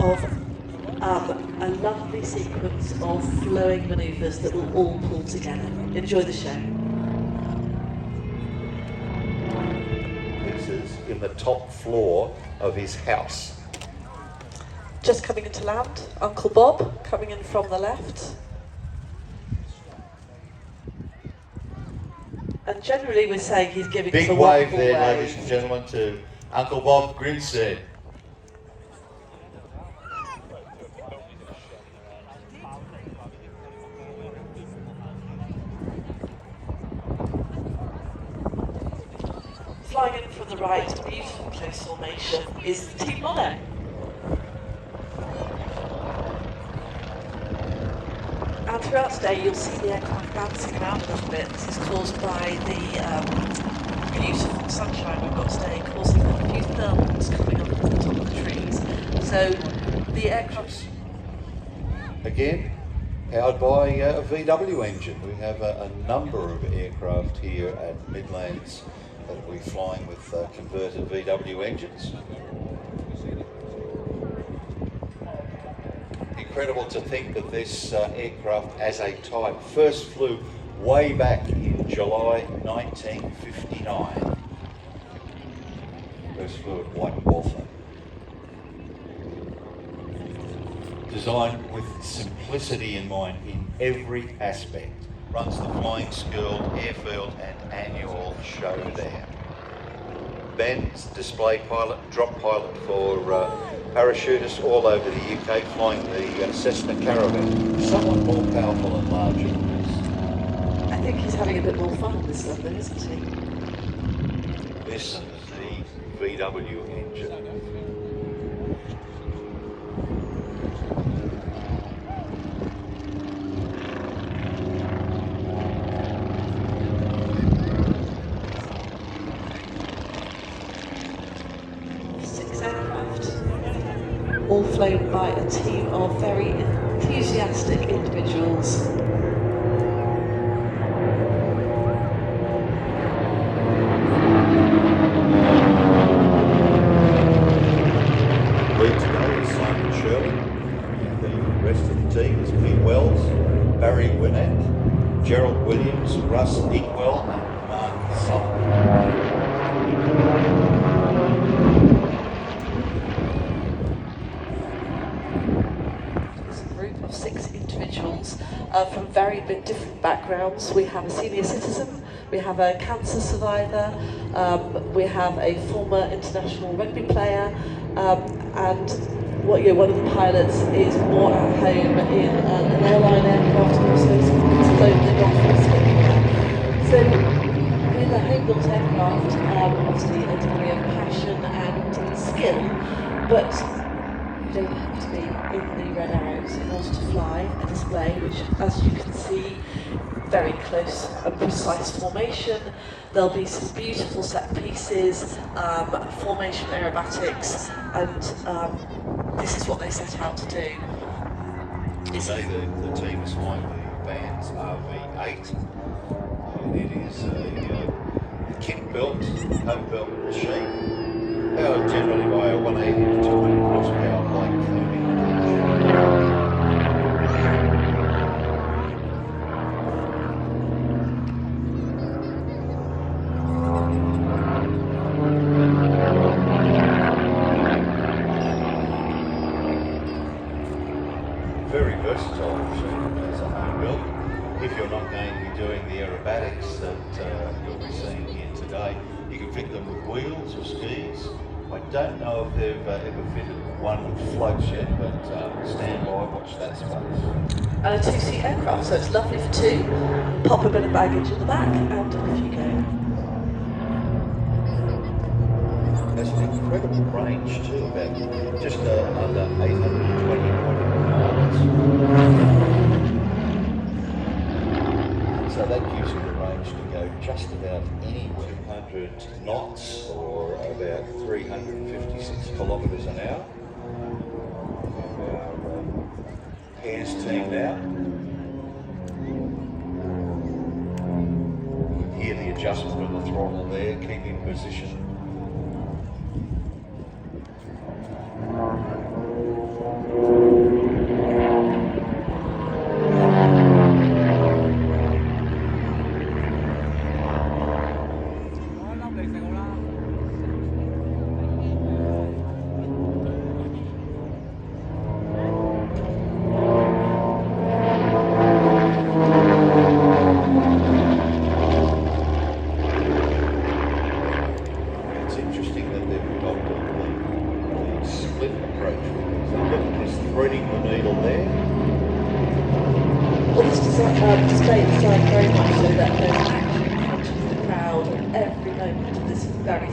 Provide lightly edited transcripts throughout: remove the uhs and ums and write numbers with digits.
of a lovely sequence of flowing manoeuvres that will all pull together. Enjoy the show. This is in the top floor of his house. Just coming into land, Uncle Bob coming in from the left. And generally we're saying he's giving us a big wave wonderful there, wave. ladies and gentlemen, to Uncle Bob Grinstead. Flying in from the right, beautiful close formation, is Team Mono. And throughout today you'll see the aircraft bouncing around a little bit. This is caused by the beautiful sunshine we've got today, causing a few thermals coming up to the top of the trees. So the aircraft... Again, powered by a VW engine. We have a number of aircraft here at Midlands that will be flying with converted VW engines. Incredible to think that this aircraft as a type first flew way back in July 1959. First flew at White Waltham. Designed with simplicity in mind in every aspect. Runs the Flying School, Airfield and Annual Show there. Ben's display pilot, drop pilot for parachutists all over the UK, flying the Cessna Caravan. Somewhat more powerful and larger than this. I think he's having a bit more fun with this London, isn't he? This is the VW engine. All flown by a team of very enthusiastic individuals. Lead today is Simon Shirley, and the rest of the team is Pete Wells, Barry Winnett, Gerald Williams, Russ Inkwell and Mark Sullivan. From very different backgrounds. We have a senior citizen, we have a cancer survivor, we have a former international rugby player, and one of the pilots is more at home in an airline aircraft and also is loaded off for a Spitfire. So with a home-built aircraft, obviously a degree of passion and skill, but you don't have to be in the red arrows in order to fly a display which, as you can see, very close and precise formation. There'll be some beautiful set pieces, formation aerobatics, and this is what they set out to do. Today the team is flying the Vans RV8, and it is a kit-built, home-built machine, powered generally by a 180 to 200 horsepower light engine. Very versatile machine as a home build. If you're not going to be doing the aerobatics that you'll be seeing here today, you can fit them with wheels or skis. I don't know if they've ever fitted one with floats yet, but stand by, watch that space. And a two-seat aircraft, so it's lovely for two. Pop a bit of baggage in the back, and off you go. Has an incredible range too, about just under 820 miles. So that gives you the range to go just about anywhere. 100 knots or about 356 kilometres an hour. Our Pairs team now. You can hear the adjustment of the throttle there, keep in position.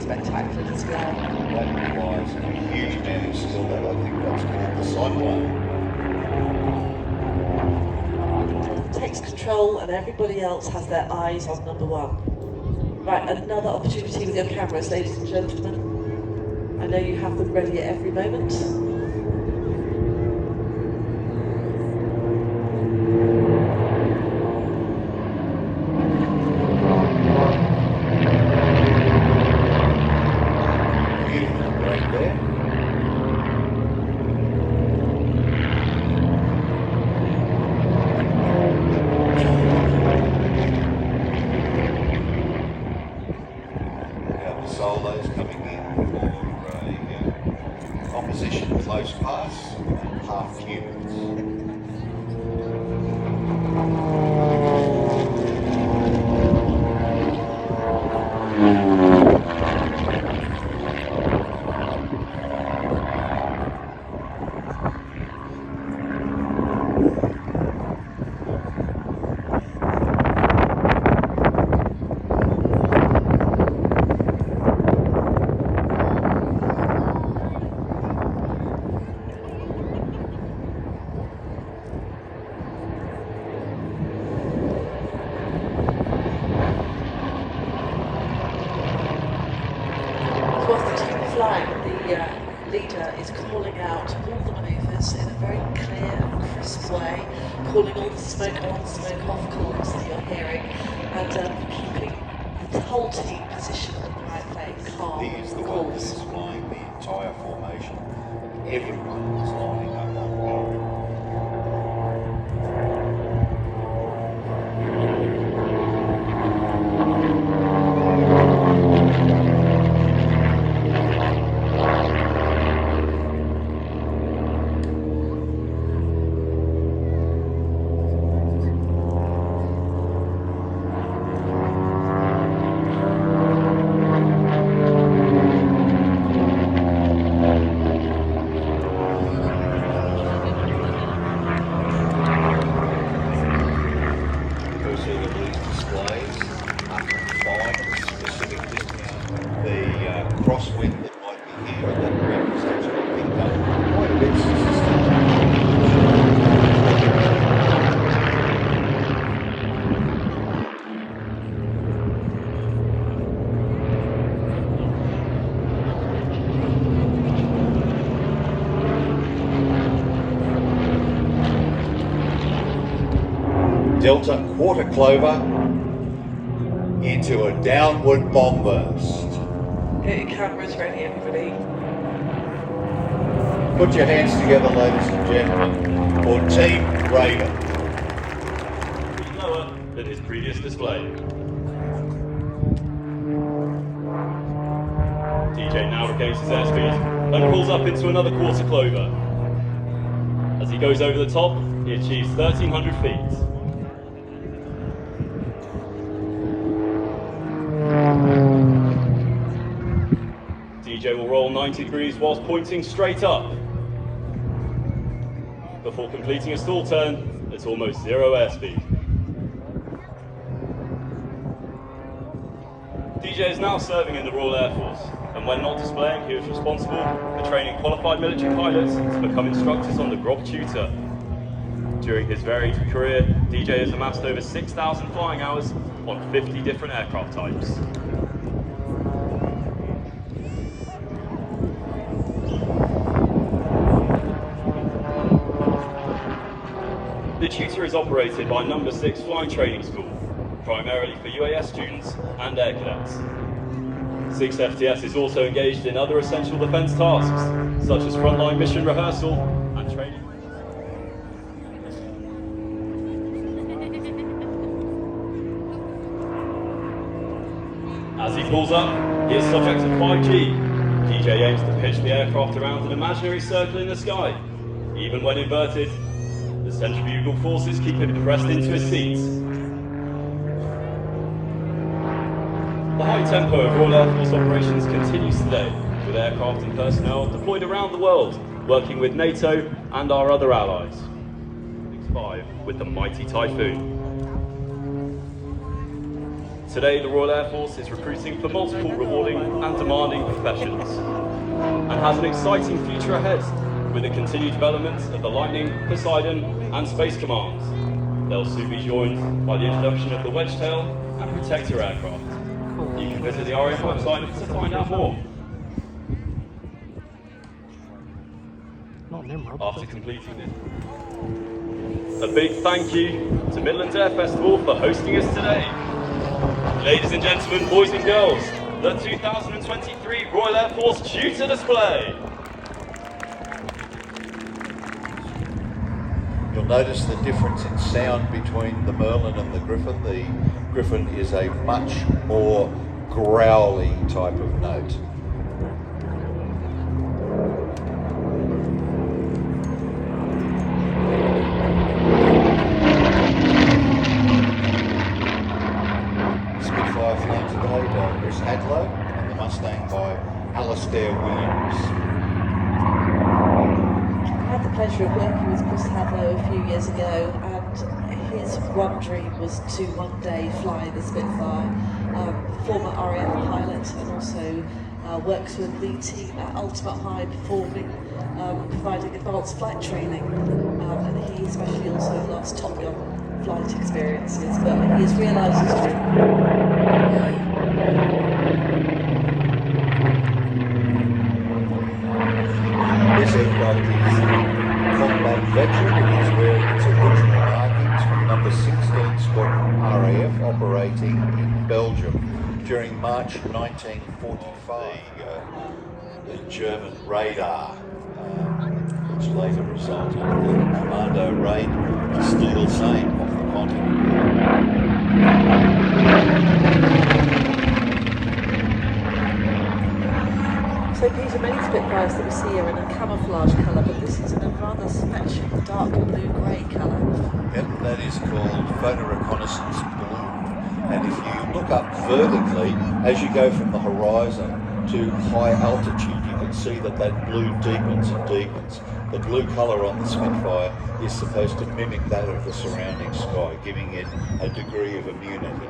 spectacular display. That requires a huge amount of skill. That I think that's called the cyclone. Takes control and everybody else has their eyes on number one. Right, another opportunity with your cameras, ladies and gentlemen. I know you have them ready at every moment. Solos coming in for a opposition close pass, half cubits. The leader is calling out all the manoeuvres in a very clear and crisp way, calling all the smoke on, smoke off calls that you're hearing, and keeping the whole team positioned in the right place, calm. He is the one that is flying the entire formation. Everyone is lining up on board. Crosswind that might be here, and that wind is actually picked up quite a bit Delta quarter clover into a downward bomb burst. Get your cameras ready, everybody. Put your hands together, ladies and gentlemen, for Team Raven. Lower than his previous display. DJ now regains his airspeed and pulls up into another quarter clover. As he goes over the top, he achieves 1,300 feet. DJ will roll 90 degrees whilst pointing straight up, before completing a stall turn at almost zero airspeed. DJ is now serving in the Royal Air Force, and when not displaying, he was responsible for training qualified military pilots to become instructors on the Grob Tutor. During his varied career, DJ has amassed over 6,000 flying hours on 50 different aircraft types. The tutor is operated by No. 6 Flying Training School, primarily for UAS students and air cadets. 6 FTS is also engaged in other essential defence tasks, such as frontline mission rehearsal and training. As he pulls up, he is subject to 5G. DJ aims to pitch the aircraft around an imaginary circle in the sky. Even when inverted, the centrifugal forces keep him pressed into his seat. The high tempo of Royal Air Force operations continues today, with aircraft and personnel deployed around the world, working with NATO and our other allies. 6-5 with the mighty Typhoon. Today, the Royal Air Force is recruiting for multiple rewarding and demanding professions, and has an exciting future ahead with the continued development of the Lightning, Poseidon and Space Commands. They'll soon be joined by the introduction of the Wedgetail and Protector aircraft. You can visit the RAF website to find out more. After completing this, a big thank you to Midlands Air Festival for hosting us today. Ladies and gentlemen, boys and girls, the 2023 Royal Air Force Tutor Display. You'll notice the difference in sound between the Merlin and the Griffin. The Griffin is a much more growly type of note. Spitfire flown today by Chris Hadlow and the Mustang by Alastair Williams. I had the pleasure of working with Chris Hadlow a few years ago, and his one dream was to one day fly the Spitfire. Former RAF pilot, and also works with the team at Ultimate High Performing, providing advanced flight training. And he especially also lost Top Gun flight experiences, but he has realised his dream. This aircraft is combat veteran. It is wearing its original markings from number 16 Squadron RAF operating in Belgium during March 1945. The German radar, which later resulted in the Commando raid to Steel Saint off the continent. So Peter, many Spitfires that we see are in a camouflage colour, but this is in a rather fetching dark blue-grey colour. Yep, that is called photoreconnaissance blue. And if you look up vertically, as you go from the horizon to high altitude, you can see that that blue deepens and deepens. The blue colour on the Spitfire is supposed to mimic that of the surrounding sky, giving it a degree of immunity.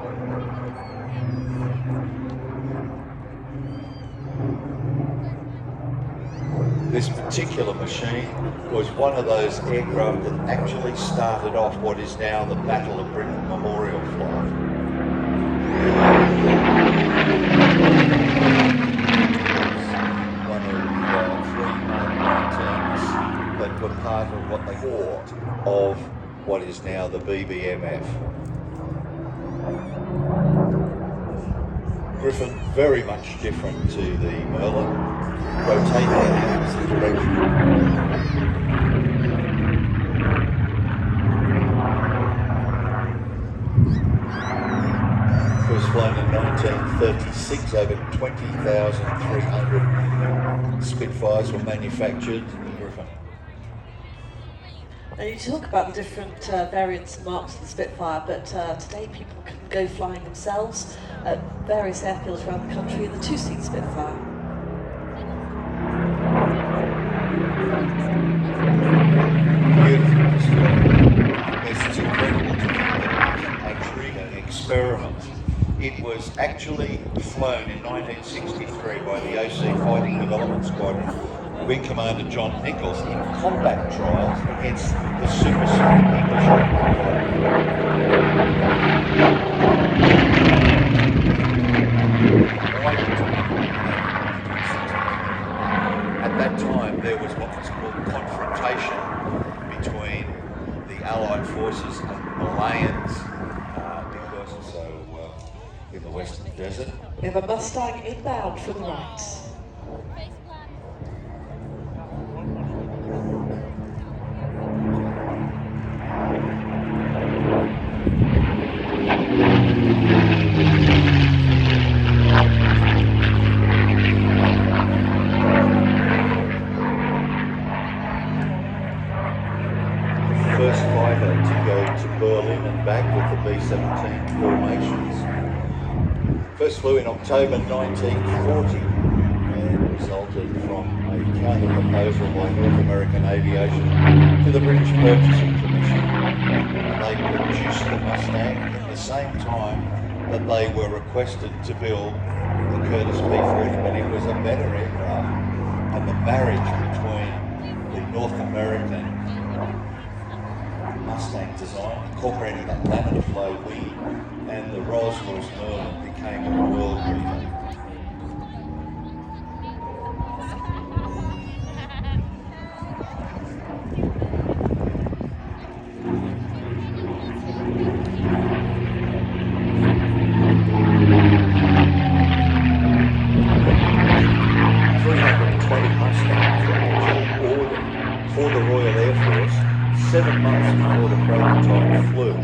This particular machine was one of those aircraft that actually started off what is now the Battle of Britain Memorial Flight. One of three teams that were part of what they thought of what is now the BBMF. Griffin, very much different to the Merlin. Rotate the opposite direction. First flown in 1936, over 20,300 Spitfires were manufactured in Griffin. Now you talk about the different variants and marks of the Spitfire, but today people can go flying themselves at various airfields around the country in the two-seat Spitfire. Beautiful display. It's incredible to think that we can actually experiment. It was actually flown in 1963 by the OC Fighting Development Squadron, Wing Commander John Nichols, in combat trials against the supersonic English At that time, there was what was called confrontation between the Allied forces and the Malayans, because in the Western Desert. We have a Mustang inbound from the right. First fighter to go to Berlin and back with the B-17 formations. First flew in October 1940 and resulted from a counter proposal by North American Aviation to the British Purchasing Commission. And they produced the Mustang at the same time that they were requested to build the Curtiss P-40, but it was a better aircraft. And the marriage between the North American Mustang design, incorporating that laminar flow wing, and the Rolls-Royce Merlin became a world beater. For the Royal Air Force 7 months before the prototype flew,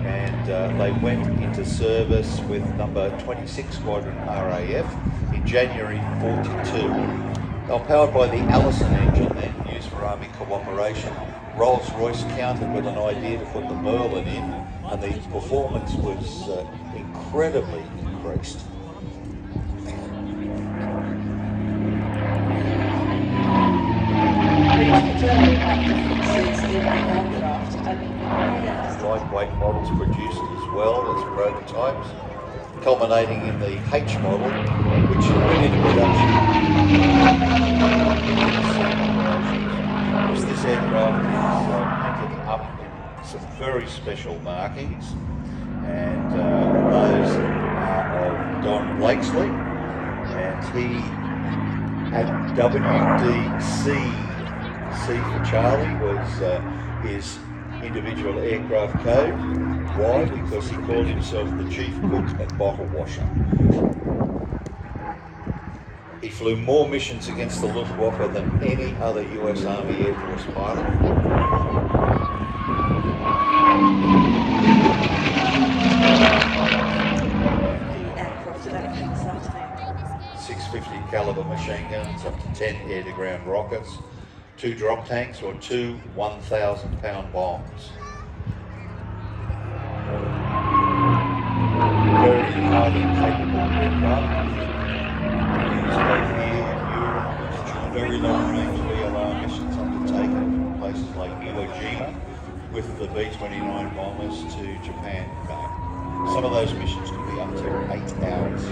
and they went into service with number 26 Squadron RAF in January 42. They were powered by the Allison engine then used for Army cooperation. Rolls-Royce countered with an idea to put the Merlin in, and the performance was incredibly increased. Lightweight models produced as well as prototypes, culminating in the H model, which went into production. This aircraft is painted up in some very special markings, and those are of Don Blakesley, and he at WDC, C for Charlie, was his individual aircraft code. Why? Because he called himself the chief cook and bottle washer. He flew more missions against the Luftwaffe than any other US Army Air Force pilot. The aircraft of action this afternoon. 650 caliber machine guns, up to 10 air-to-ground rockets, 2 drop tanks, or 2 1,000-pound bombs. Very highly capable aircraft. Used both here in Europe, very long-range VLR missions undertaken from places like Iwo Jima with the B-29 bombers to Japan. Some of those missions could be up to 8 hours.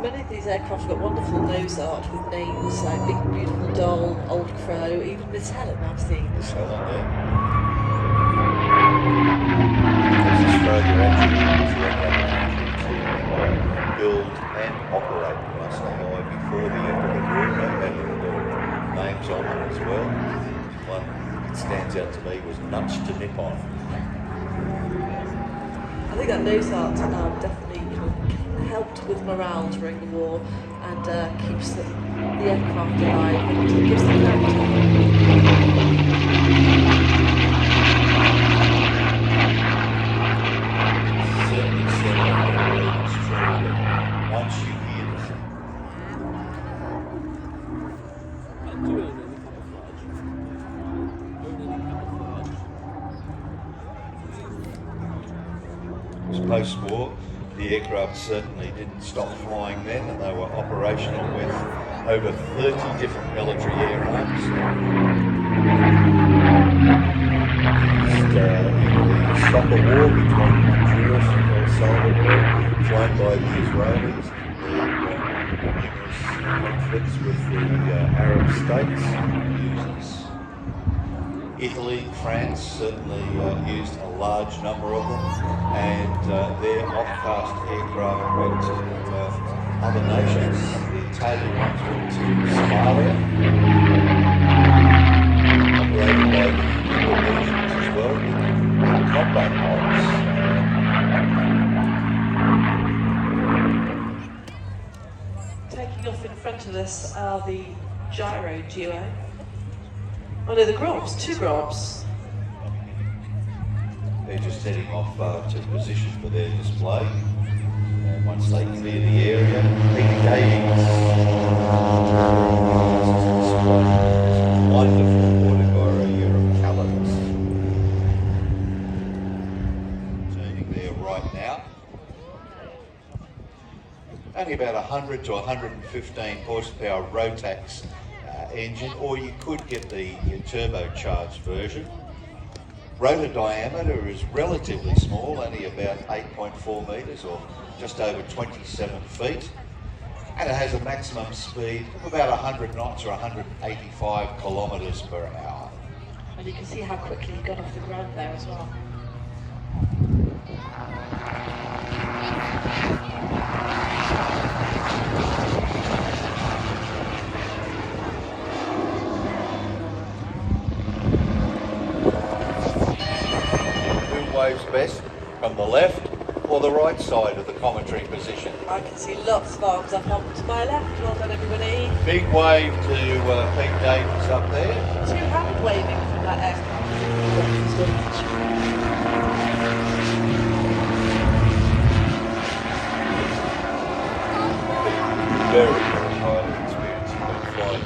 Many of these aircraft have got wonderful nose art with names like Big Beautiful Doll, Old Crow, even Miss Helen I've seen. Miss Helen, yeah. Australia actually to build and operate the Mustang I before the end of the war. They had little names on them as well. One that stands out to me was Nuts to Nip On. I think that nose art definitely helped with morale during the war and keeps the aircraft alive and gives them character. Certainly it's true. Once you hear this, it was post-war. The aircraft certainly didn't stop flying then, and they were operational with over 30 different military air arms. In the soccer war between Honduras and El Salvador, flown by the Israelis, numerous conflicts with the Arab states, Italy, France certainly used a large number of them, and their off-cast aircraft went to other nations. The Italian ones went to Somalia, operated by the Indonesians as well, with combat ops. Taking off in front of us are the Gyro duo. Oh no, the Grobs, 2 Grobs. They're just heading off to position for their display. And once they clear the area, wonderful water gyro Europe colours. Turning their only about 100 to 115 horsepower Rotax engine, or you could get the turbocharged version. Rotor diameter is relatively small, only about 8.4 metres or just over 27 feet. And it has a maximum speed of about 100 knots or 185 kilometres per hour. And you can see how quickly he got off the ground there as well. Who waves best, from the left or the right side of the commentary position? I can see lots of arms up to my left. Well done, everybody. Big wave to Pete Davis up there. Two hand waving from that aircraft. Very highly experienced. He's been flying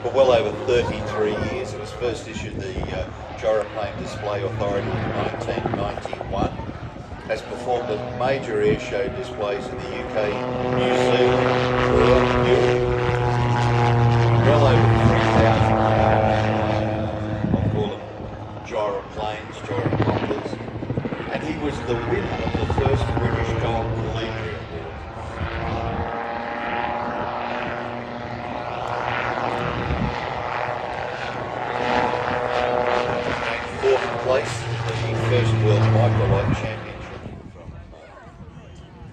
for well over 33 years. It was first issued the Gyroplane Display Authority in 1991. Has performed at major air show displays in the UK, New Zealand, Europe. Well over 3,000, I'll call them gyroplanes, gyrocopters. And he was the winner of the first British Gold Collegiate Award. Fourth place in the first World Microlight Championship from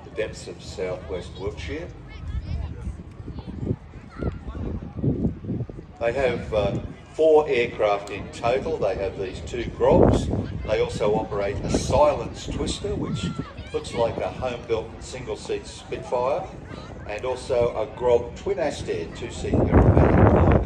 the depths of southwest Wiltshire. They have 4 aircraft in total. They have these 2 grobs. They also operate a silence twister, which looks like a home-built single-seat Spitfire, and also a grob twin-aster 2-seat Aerobatic glide.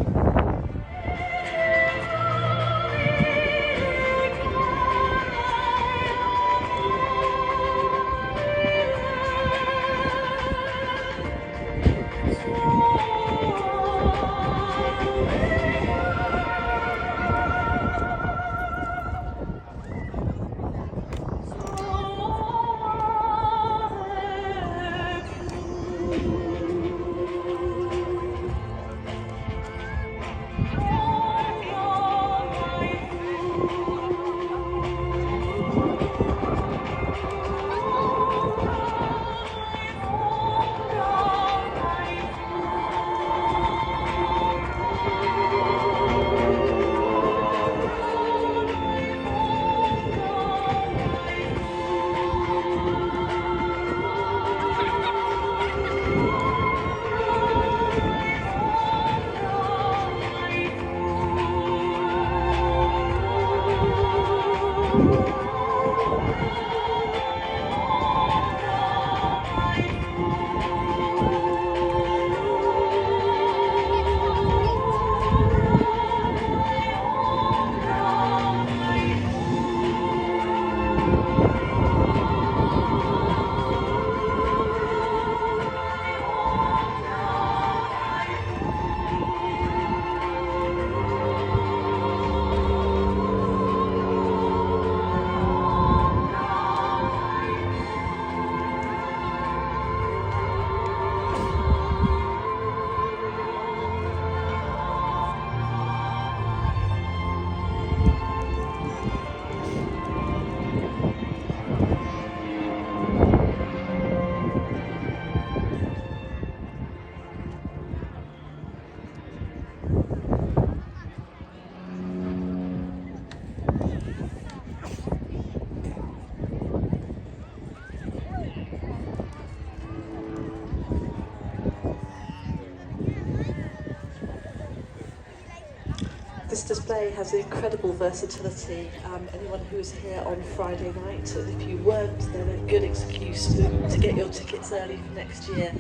This display has incredible versatility. Anyone who was here on Friday night, and if you weren't, then a good excuse to get your tickets early for next year,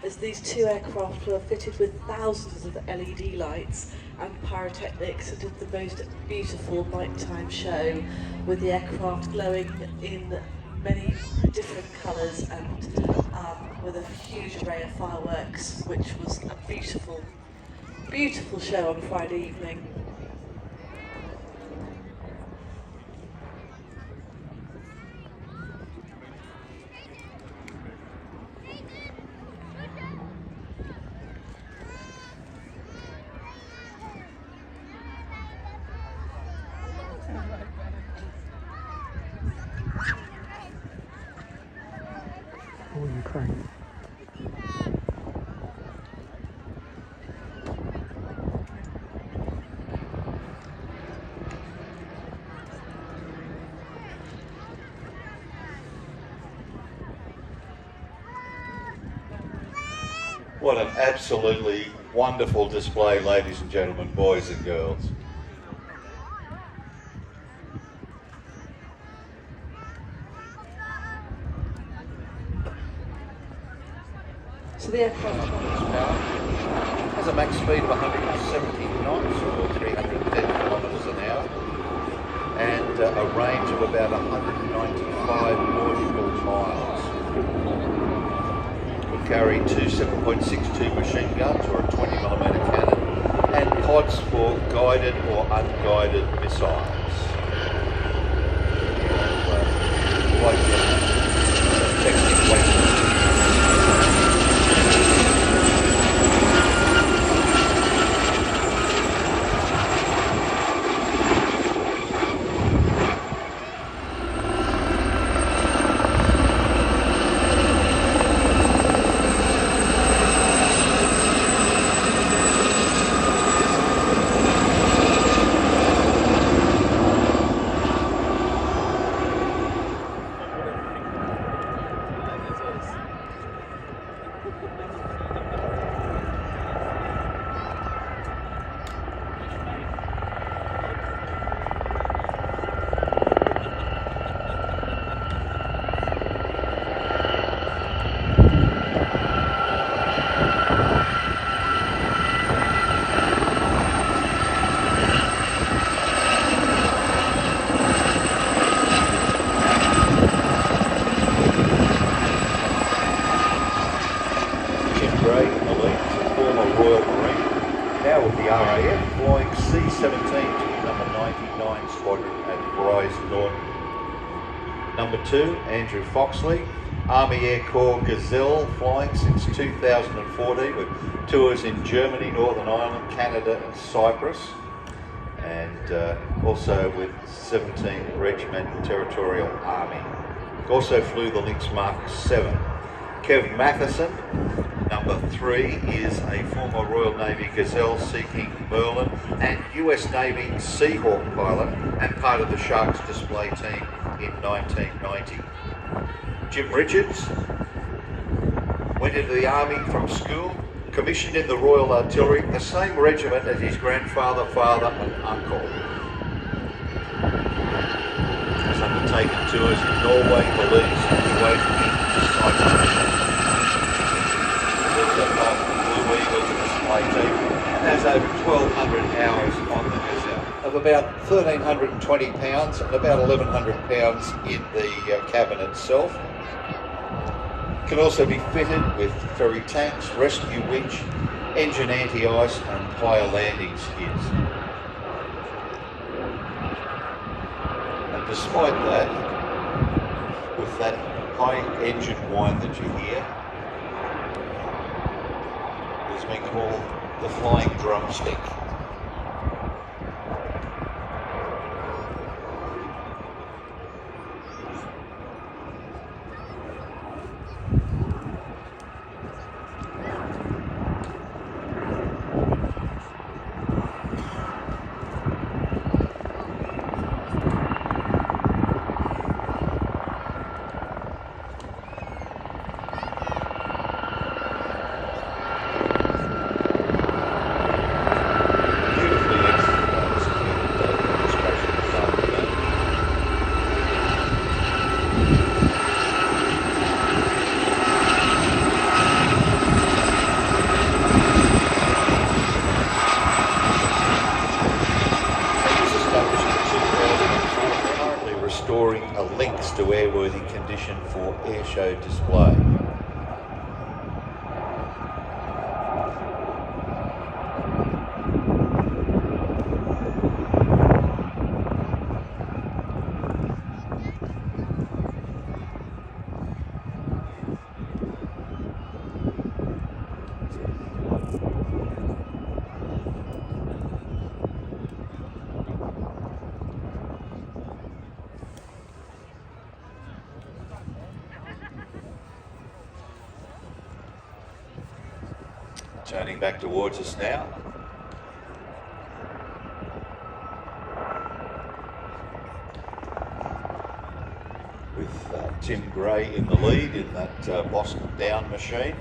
as these 2 aircraft were fitted with thousands of LED lights and pyrotechnics and did the most beautiful nighttime show with the aircraft glowing in many different colours and with a huge array of fireworks, which was a beautiful, beautiful show on Friday evening. for Ukraine. What an absolutely wonderful display, ladies and gentlemen, boys and girls. So the aircraft Has a max speed of 170 knots or 310 kilometres an hour and a range of about 195 nautical miles. Will carry two 7.62 machine guns or a 20mm cannon and pods for guided or unguided missiles. Now with the RAF, flying C-17 to number 99 Squadron at Bryce Norton. Number 2, Andrew Foxley, Army Air Corps Gazelle, flying since 2014 with tours in Germany, Northern Ireland, Canada and Cyprus. And also with 17th Regiment Territorial Army. Also flew the Lynx Mark 7. Kev Matheson, number 3, is a former Royal Navy Gazelle seeking Merlin and US Navy Seahawk pilot and part of the Sharks display team in 1990. Jim Richards went into the Army from school, commissioned in the Royal Artillery, the same regiment as his grandfather, father and uncle. Has undertaken tours in Norway, Belize, Kuwait and Cyprus. Blue Eagles display team and has over 1,200 hours on the Gazelle, of about 1,320 pounds and about 1,100 pounds in the cabin itself. Can also be fitted with ferry tanks, rescue winch, engine anti-ice and higher landing skids. And despite that, with that high engine whine that you hear, it's been called the flying drumstick. Restoring a Lynx to airworthy condition for airshow display. Turning back towards us now. With Tim Gray in the lead in that Boston down machine.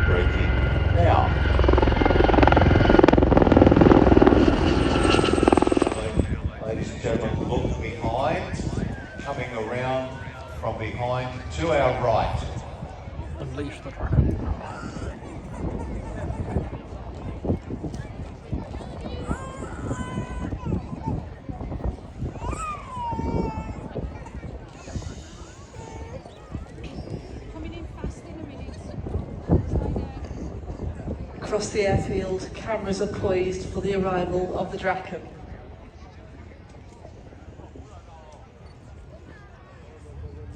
Braking now. Ladies and gentlemen, look behind, coming around from behind to our right. Unleash the dragon. Across the airfield, cameras are poised for the arrival of the Draken.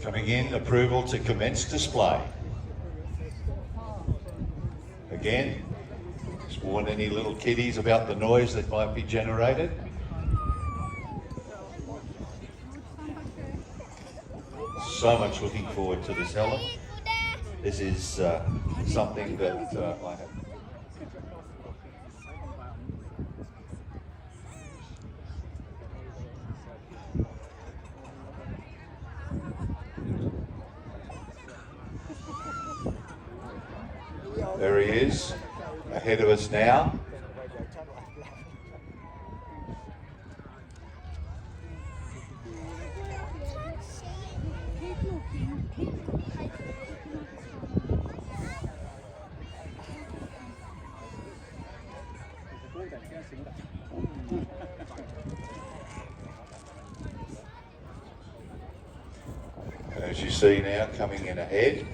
Coming in, approval to commence display. Again, just warn any little kiddies about the noise that might be generated. So much looking forward to this, Helen. This is something that I have. There he is, ahead of us now. As you see now, coming in ahead.